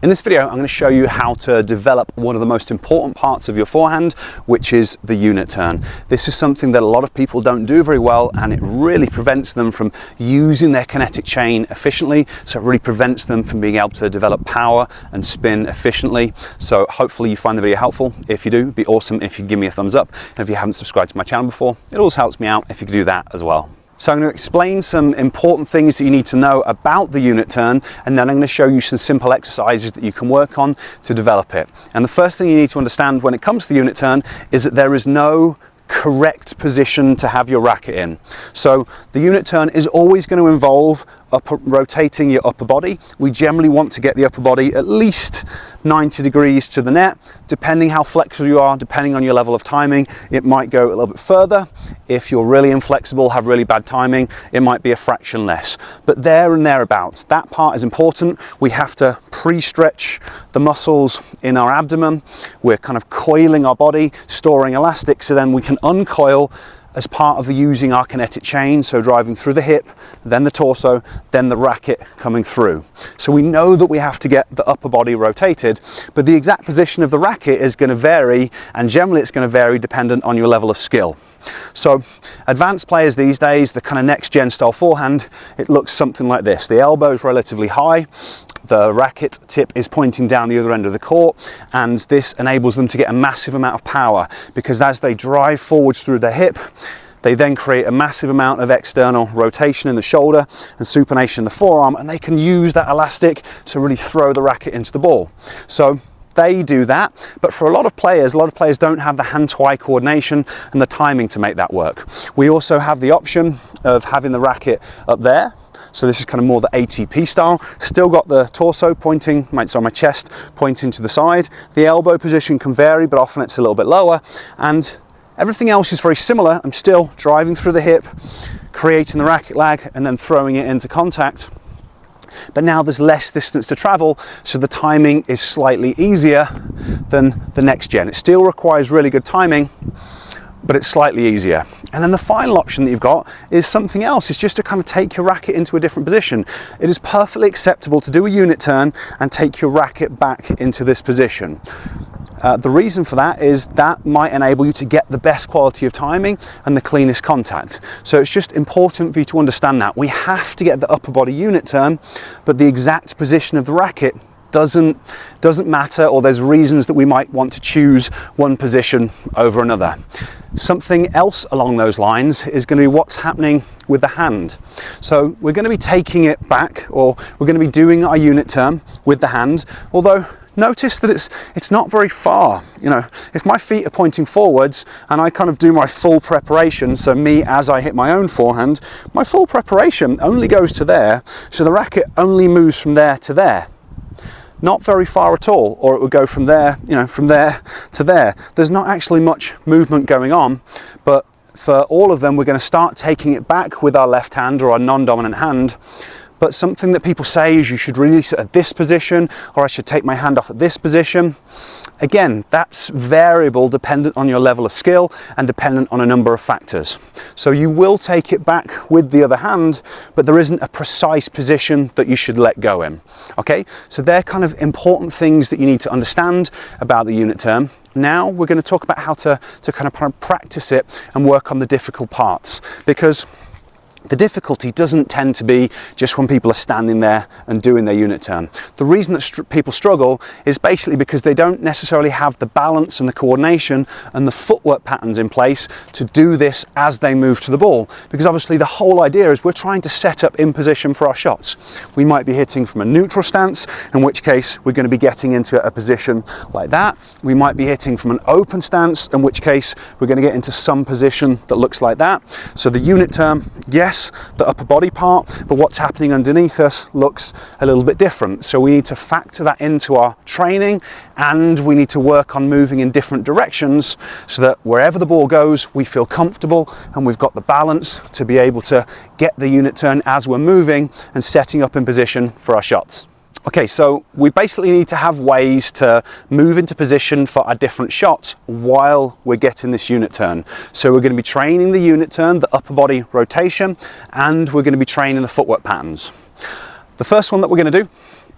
In this video, I'm going to show you how to develop one of the most important parts of your forehand, which is the unit turn. This is something that a lot of people don't do very well, and it really prevents them from using their kinetic chain efficiently. So it really prevents them from being able to develop power and spin efficiently. So hopefully you find the video helpful. If you do, it'd be awesome if you give me a thumbs up. And if you haven't subscribed to my channel before, it also helps me out if you could do that as well. So I'm going to explain some important things that you need to know about the unit turn, and then I'm going to show you some simple exercises that you can work on to develop it. And the first thing you need to understand when it comes to the unit turn is that there is no correct position to have your racket in. So the unit turn is always going to involve rotating your upper body. We generally want to get the upper body at least 90 degrees to the net. Depending how flexible you are, depending on your level of timing, it might go a little bit further. If you're really inflexible, have really bad timing, it might be a fraction less. But there and thereabouts, that part is important. We have to pre-stretch the muscles in our abdomen. We're kind of coiling our body, storing elastic, so then we can uncoil as part of using our kinetic chain, so driving through the hip, then the torso, then the racket coming through. So we know that we have to get the upper body rotated, but the exact position of the racket is going to vary, and generally it's going to vary dependent on your level of skill. So advanced players these days, the kind of next gen style forehand, it looks something like this. The elbow is relatively high, the racket tip is pointing down the other end of the court, and this enables them to get a massive amount of power, because as they drive forwards through the hip, they then create a massive amount of external rotation in the shoulder and supination in the forearm, and they can use that elastic to really throw the racket into the ball. So they do that, but for a lot of players don't have the hand to eye coordination and the timing to make that work. We also have the option of having the racket up there. So this is kind of more the ATP style. Still got the torso pointing, my chest pointing to the side. The elbow position can vary, but often it's a little bit lower. And everything else is very similar. I'm still driving through the hip, creating the racket lag, and then throwing it into contact. But now there's less distance to travel, so the timing is slightly easier than the next gen. It still requires really good timing, but it's slightly easier. And then the final option that you've got is something else. It's just to kind of take your racket into a different position. It is perfectly acceptable to do a unit turn and take your racket back into this position. The reason for that is that might enable you to get the best quality of timing and the cleanest contact. So it's just important for you to understand that. We have to get the upper body unit turn, but the exact position of the racket doesn't matter, or there's reasons that we might want to choose one position over another. Something else along those lines is going to be what's happening with the hand. So we're going to be taking it back, or we're going to be doing our unit turn with the hand, although notice that it's not very far. You know, if my feet are pointing forwards and I kind of do my full preparation, so me as I hit my own forehand, my full preparation only goes to there, so the racket only moves from there to there. Not very far at all, or it would go from there, you know, from there to there. There's not actually much movement going on, but for all of them, we're going to start taking it back with our left hand or our non-dominant hand. But something that people say is you should release it at this position, or I should take my hand off at this position. Again, that's variable dependent on your level of skill and dependent on a number of factors. So you will take it back with the other hand, but there isn't a precise position that you should let go in. Okay, so they're kind of important things that you need to understand about the unit turn. Now we're going to talk about how to kind of practice it and work on the difficult parts, because the difficulty doesn't tend to be just when people are standing there and doing their unit turn. The reason that people struggle is basically because they don't necessarily have the balance and the coordination and the footwork patterns in place to do this as they move to the ball. Because obviously the whole idea is we're trying to set up in position for our shots. We might be hitting from a neutral stance, in which case we're going to be getting into a position like that. We might be hitting from an open stance, in which case we're going to get into some position that looks like that. So the unit turn, yes, the upper body part, but what's happening underneath us looks a little bit different. So we need to factor that into our training, and we need to work on moving in different directions so that wherever the ball goes, we feel comfortable and we've got the balance to be able to get the unit turn as we're moving and setting up in position for our shots. Okay, so we basically need to have ways to move into position for our different shots while we're getting this unit turn. So we're going to be training the unit turn, the upper body rotation, and we're going to be training the footwork patterns. The first one that we're going to do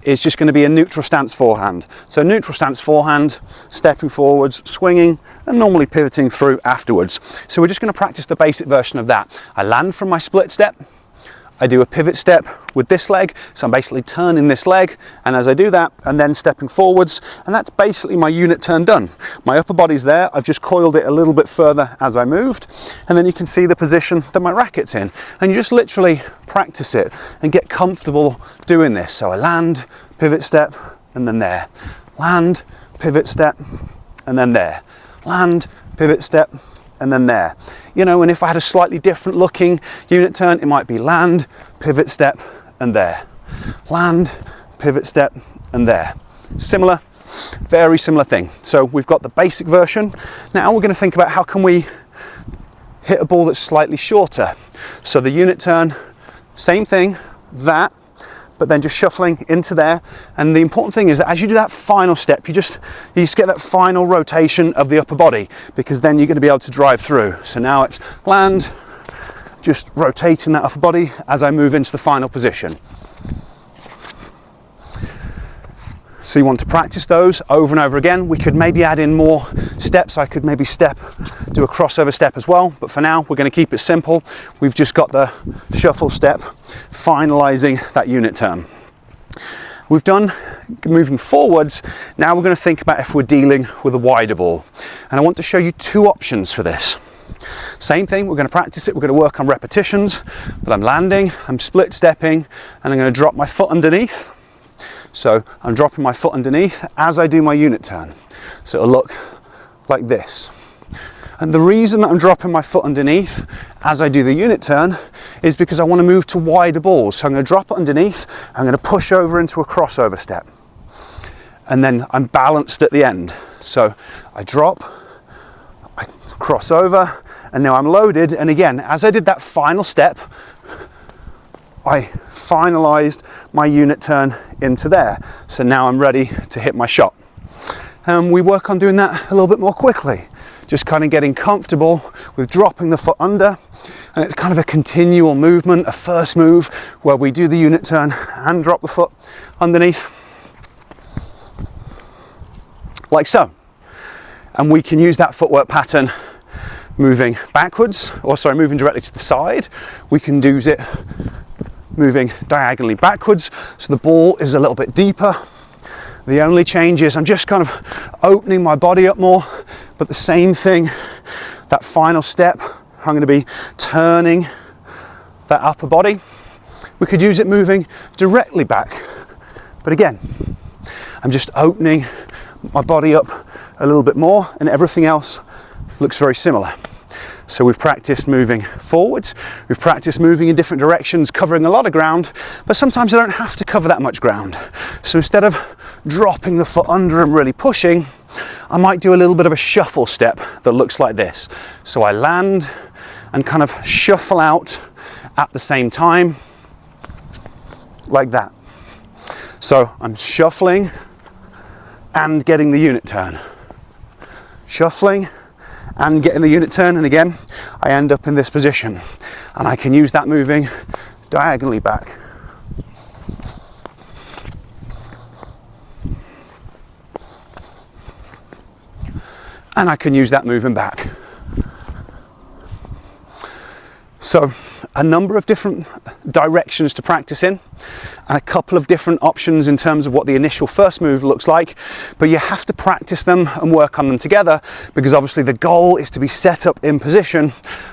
is just going to be a neutral stance forehand. So neutral stance forehand, stepping forwards, swinging, and normally pivoting through afterwards. So we're just going to practice the basic version of that. I land from my split step, I do a pivot step with this leg, so I'm basically turning this leg, and as I do that, and then stepping forwards, and that's basically my unit turn done. My upper body's there, I've just coiled it a little bit further as I moved, and then you can see the position that my racket's in, and you just literally practice it and get comfortable doing this. So I land, pivot step, and then there. Land, pivot step, and then there. Land, pivot step, and then there. You know, and if I had a slightly different looking unit turn, it might be land, pivot step, and there. Land, pivot step, and there. Similar, very similar thing. So we've got the basic version. Now we're going to think about how can we hit a ball that's slightly shorter. So the unit turn, same thing, that, but then just shuffling into there. And the important thing is that as you do that final step, you just get that final rotation of the upper body, because then you're going to be able to drive through. So now it's land, just rotating that upper body as I move into the final position. So you want to practice those over and over again. We could maybe add in more steps. I could maybe do a crossover step as well, but for now we're going to keep it simple. We've just got the shuffle step, finalizing that unit turn. We've done moving forwards. Now we're going to think about if we're dealing with a wider ball. And I want to show you two options for this. Same thing, we're going to practice it, we're going to work on repetitions, but I'm landing, I'm split stepping, and I'm going to drop my foot underneath. So I'm dropping my foot underneath as I do my unit turn. So it'll look like this. And the reason that I'm dropping my foot underneath as I do the unit turn is because I want to move to wider balls. So I'm going to drop it underneath, I'm going to push over into a crossover step. And then I'm balanced at the end. So I drop, I cross over, and now I'm loaded. And again, as I did that final step, I finalized my unit turn into there. So now I'm ready to hit my shot. And we work on doing that a little bit more quickly. Just kind of getting comfortable with dropping the foot under. And it's kind of a continual movement, a first move where we do the unit turn and drop the foot underneath. Like so. And we can use that footwork pattern moving backwards, moving directly to the side. We can use it moving diagonally backwards, so the ball is a little bit deeper. The only change is I'm just kind of opening my body up more, but the same thing, that final step, I'm going to be turning that upper body. We could use it moving directly back, but again, I'm just opening my body up a little bit more, and everything else looks very similar. So we've practiced moving forwards, we've practiced moving in different directions, covering a lot of ground, but sometimes I don't have to cover that much ground. So instead of dropping the foot under and really pushing, I might do a little bit of a shuffle step that looks like this. So I land and kind of shuffle out at the same time, like that. So I'm shuffling and getting the unit turn. Shuffling and getting the unit turn, and again I end up in this position, and I can use that moving diagonally back. And I can use that moving back. So a number of different directions to practice in, and a couple of different options in terms of what the initial first move looks like, but you have to practice them and work on them together, because obviously the goal is to be set up in position,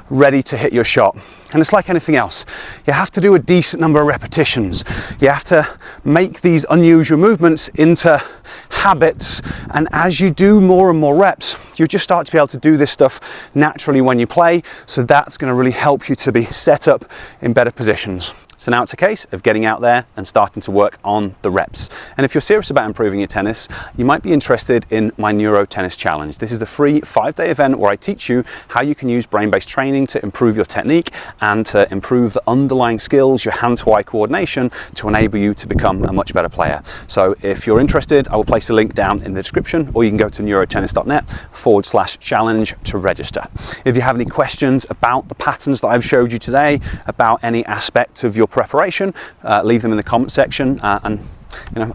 ready to hit your shot. And it's like anything else. You have to do a decent number of repetitions. You have to make these unusual movements into habits, and as you do more and more reps, you just start to be able to do this stuff naturally when you play, so that's going to really help you to be set up in better positions. So now it's a case of getting out there and starting to work on the reps. And if you're serious about improving your tennis, you might be interested in my Neuro Tennis Challenge. This is the free 5-day event where I teach you how you can use brain-based training to improve your technique and to improve the underlying skills, your hand-to-eye coordination, to enable you to become a much better player. So if you're interested, I will place a link down in the description, or you can go to neurotennis.net/challenge to register. If you have any questions about the patterns that I've showed you today, about any aspect of your preparation, leave them in the comment section, and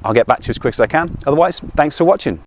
I'll get back to you as quick as I can. Otherwise, thanks for watching.